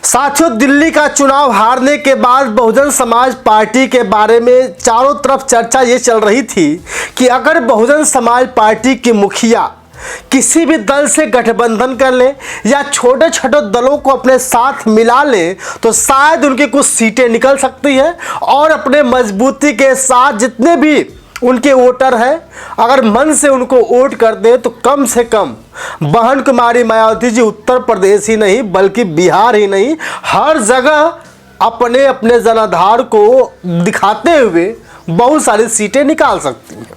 साथियों, दिल्ली का चुनाव हारने के बाद बहुजन समाज पार्टी के बारे में चारों तरफ चर्चा ये चल रही थी कि अगर बहुजन समाज पार्टी की मुखिया किसी भी दल से गठबंधन कर ले या छोटे छोटे दलों को अपने साथ मिला ले तो शायद उनकी कुछ सीटें निकल सकती है और अपने मजबूती के साथ जितने भी उनके वोटर हैं अगर मन से उनको वोट कर दे तो कम से कम बहन कुमारी मायावती जी उत्तर प्रदेश ही नहीं बल्कि बिहार ही नहीं हर जगह अपने अपने जनाधार को दिखाते हुए बहुत सारी सीटें निकाल सकती हैं।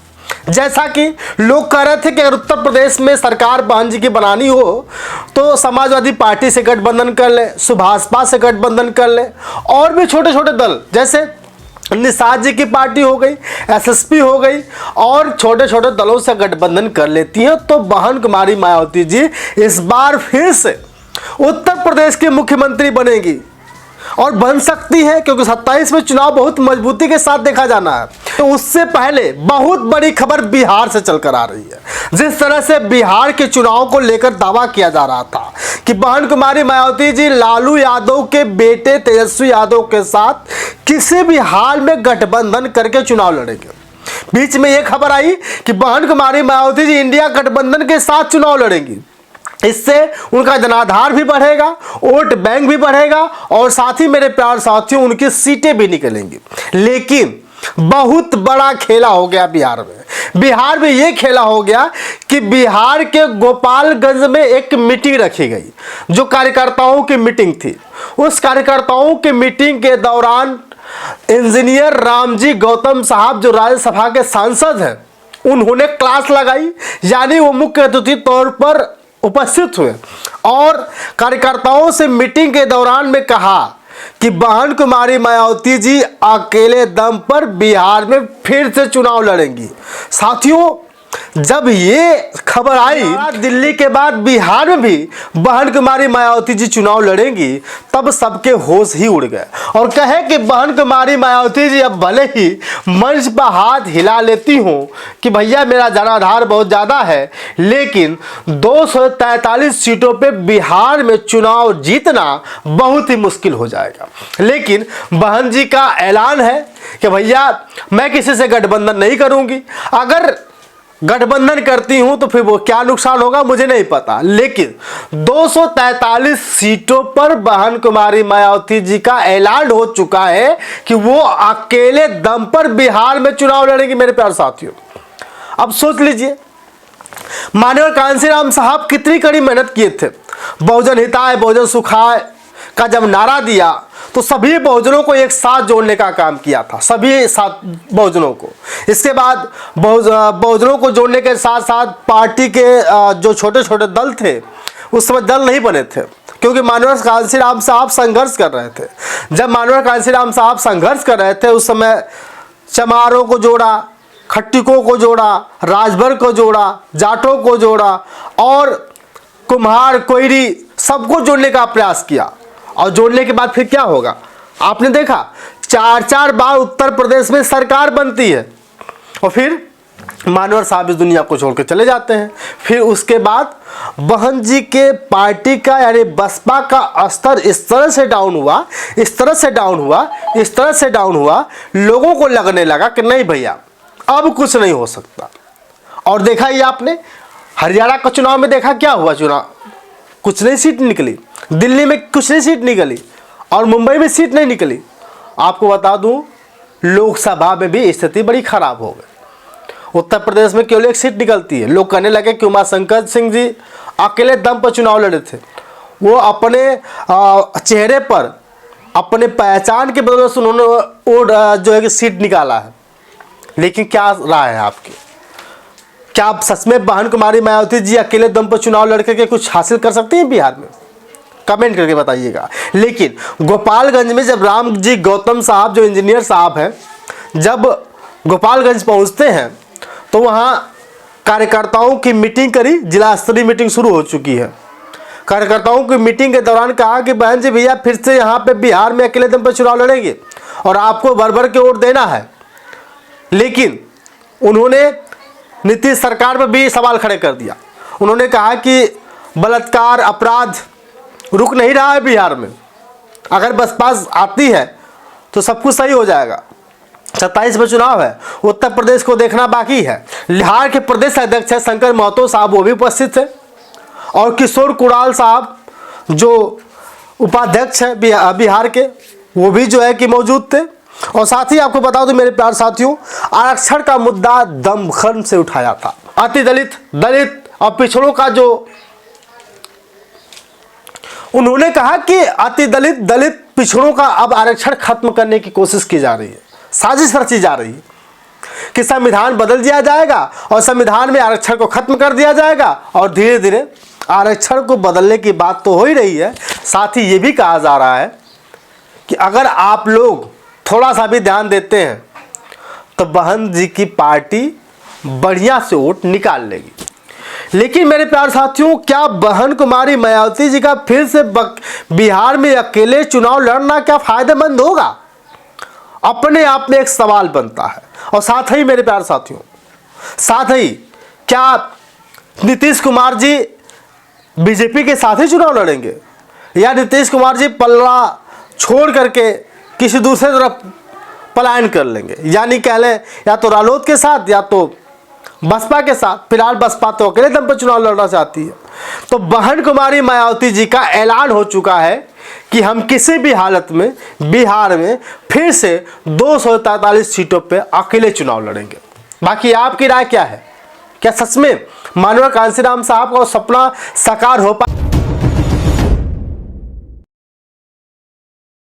जैसा कि लोग कह रहे थे कि अगर उत्तर प्रदेश में सरकार बहन जी की बनानी हो तो समाजवादी पार्टी से गठबंधन कर ले, सुभाषपा से गठबंधन कर ले और भी छोटे छोटे दल जैसे निषाद जी की पार्टी हो गई, एसएसपी हो गई और छोटे छोटे दलों से गठबंधन कर लेती हैं तो बहन कुमारी मायावती जी इस बार फिर से उत्तर प्रदेश की मुख्यमंत्री बनेगी और बन सकती है क्योंकि 27 में चुनाव बहुत मजबूती के साथ देखा जाना है। तो उससे पहले बहुत बड़ी खबर बिहार से चलकर आ रही है। जिस तरह से बिहार के चुनाव को लेकर दावा किया जा रहा था कि बहन कुमारी मायावती जी लालू यादव के बेटे तेजस्वी यादव के साथ किसी भी हाल में गठबंधन करके चुनाव लड़ेंगे। बीच में यह खबर आई कि बहन कुमारी मायावती जी इंडिया गठबंधन के साथ चुनाव लड़ेंगी। इससे उनका जनाधार भी बढ़ेगा, वोट बैंक भी बढ़ेगा और साथ ही मेरे प्यार साथियों उनकी सीटें भी निकलेंगी। लेकिन बहुत बड़ा खेला हो गया बिहार में यह खेला हो गया कि बिहार के गोपालगंज में एक मीटिंग रखी गई जो कार्यकर्ताओं की मीटिंग थी। उस कार्यकर्ताओं की मीटिंग के दौरान इंजीनियर रामजी गौतम साहब जो राज्यसभा के सांसद हैं उन्होंने क्लास लगाई, यानी वो मुख्य अतिथि तौर पर उपस्थित हुए और कार्यकर्ताओं से मीटिंग के दौरान में कहा कि बहन कुमारी मायावती जी अकेले दम पर बिहार में फिर से चुनाव लड़ेंगी। साथियों, जब ये खबर आई दिल्ली के बाद बिहार में भी बहन कुमारी मायावती जी चुनाव लड़ेंगी तब सबके होश ही उड़ गए और कहे कि बहन कुमारी मायावती जी अब भले ही मंच पर हाथ हिला लेती हूँ कि भैया मेरा जनाधार बहुत ज़्यादा है, लेकिन 243 सीटों पे बिहार में चुनाव जीतना बहुत ही मुश्किल हो जाएगा। लेकिन बहन जी का ऐलान है कि भैया मैं किसी से गठबंधन नहीं करूँगी, अगर गठबंधन करती हूं तो फिर वो क्या नुकसान होगा मुझे नहीं पता, लेकिन 243 सीटों पर बहन कुमारी मायावती जी का ऐलान हो चुका है कि वो अकेले दम पर बिहार में चुनाव लड़ेंगी। मेरे प्यारे साथियों, अब सोच लीजिए माननीय कांशीराम साहब कितनी कड़ी मेहनत किए थे। बहुजन हिताय बहुजन सुखाय का जब नारा दिया तो सभी बहुजनों को एक साथ जोड़ने का काम किया था, सभी साथ बहुजनों को। इसके बाद बहुजनों को जोड़ने के साथ साथ पार्टी के जो छोटे छोटे दल थे उस समय दल नहीं बने थे क्योंकि माननीय कांशीराम साहब संघर्ष कर रहे थे। जब माननीय कांशीराम साहब संघर्ष कर रहे थे उस समय चमारों को जोड़ा, खट्टिकों को जोड़ा, राजभर को जोड़ा, जाटों को जोड़ा और कुम्हार कोयरी सबको जोड़ने का प्रयास किया। और जोड़ने के बाद फिर क्या होगा आपने देखा, 4 बार उत्तर प्रदेश में सरकार बनती है और फिर मानवर साहब इस दुनिया को छोड़ के चले जाते हैं। फिर उसके बाद बहन जी के पार्टी का यानी बसपा का स्तर इस तरह से डाउन हुआ, लोगों को लगने लगा कि नहीं भैया अब कुछ नहीं हो सकता। और देखा ही आपने हरियाणा का चुनाव में देखा क्या हुआ, चुनाव कुछ नहीं सीट निकली, दिल्ली में कुछ नहीं सीट निकली और मुंबई में सीट नहीं निकली। आपको बता दूं लोकसभा में भी स्थिति बड़ी खराब हो गई। उत्तर प्रदेश में केवल एक सीट निकलती है। लोग कहने लगे कि उमाशंकर सिंह जी अकेले दम पर चुनाव लड़े थे, वो अपने चेहरे पर अपने पहचान के बदौलत उन्होंने वो जो है कि सीट निकाला है। लेकिन क्या राय है आपकी, क्या आप सच में बहन कुमारी मायावती जी अकेले दम पर चुनाव लड़के के कुछ हासिल कर सकते हैं बिहार में? कमेंट करके बताइएगा। लेकिन गोपालगंज में जब राम जी गौतम साहब जो इंजीनियर साहब हैं जब गोपालगंज पहुंचते हैं तो वहां कार्यकर्ताओं की मीटिंग करी, जिला स्तरीय मीटिंग शुरू हो चुकी है। कार्यकर्ताओं की मीटिंग के दौरान कहा कि बहन जी भैया फिर से यहाँ पे बिहार में अकेले दम पर चुनाव लड़ेंगे और आपको भर के वोट देना है। लेकिन उन्होंने नीतीश सरकार पर भी सवाल खड़े कर दिया। उन्होंने कहा कि बलात्कार अपराध रुक नहीं रहा है बिहार में, अगर बसपा आती है तो सब कुछ सही हो जाएगा। 27 में चुनाव है, उत्तर प्रदेश को देखना बाकी है। बिहार के प्रदेश अध्यक्ष है शंकर महतो साहब, वो भी उपस्थित थे, और किशोर कुणाल साहब जो उपाध्यक्ष है बिहार के, वो भी जो है कि मौजूद थे। और साथ ही आपको बता दूं मेरे प्यारे साथियों, आरक्षण का मुद्दा दमखम से उठाया था। अति दलित, दलित और पिछड़ों का जो उन्होंने कहा कि अति दलित, दलित पिछड़ों का अब आरक्षण खत्म करने की कोशिश की जा रही है, साजिश रची जा रही है कि संविधान बदल दिया जाएगा और संविधान में आरक्षण को खत्म कर दिया जाएगा। और धीरे धीरे आरक्षण को बदलने की बात तो हो ही रही है, साथ ही ये भी कहा जा रहा है कि अगर आप लोग थोड़ा सा भी ध्यान देते हैं तो बहन जी की पार्टी बढ़िया से वोट निकाल लेगी। लेकिन मेरे प्यारे साथियों, क्या बहन कुमारी मायावती जी का फिर से बिहार में अकेले चुनाव लड़ना क्या फायदेमंद होगा? अपने आप में एक सवाल बनता है। और साथ ही मेरे प्यारे साथियों, साथ ही क्या नीतीश कुमार जी बीजेपी के साथ ही चुनाव लड़ेंगे, या नीतीश कुमार जी पल्ला छोड़ करके किसी दूसरे तरफ पलायन कर लेंगे? यानी कह लें या तो रालोद के साथ या तो बसपा के साथ। फिलहाल बसपा तो अकेले दम पर चुनाव लड़ना चाहती है। तो बहन कुमारी मायावती जी का ऐलान हो चुका है कि हम किसी भी हालत में बिहार में फिर से 243 सीटों पे अकेले चुनाव लड़ेंगे। बाकी आपकी राय क्या है? क्या सच में माननीय कांशीराम साहब का सपना साकार हो पाए?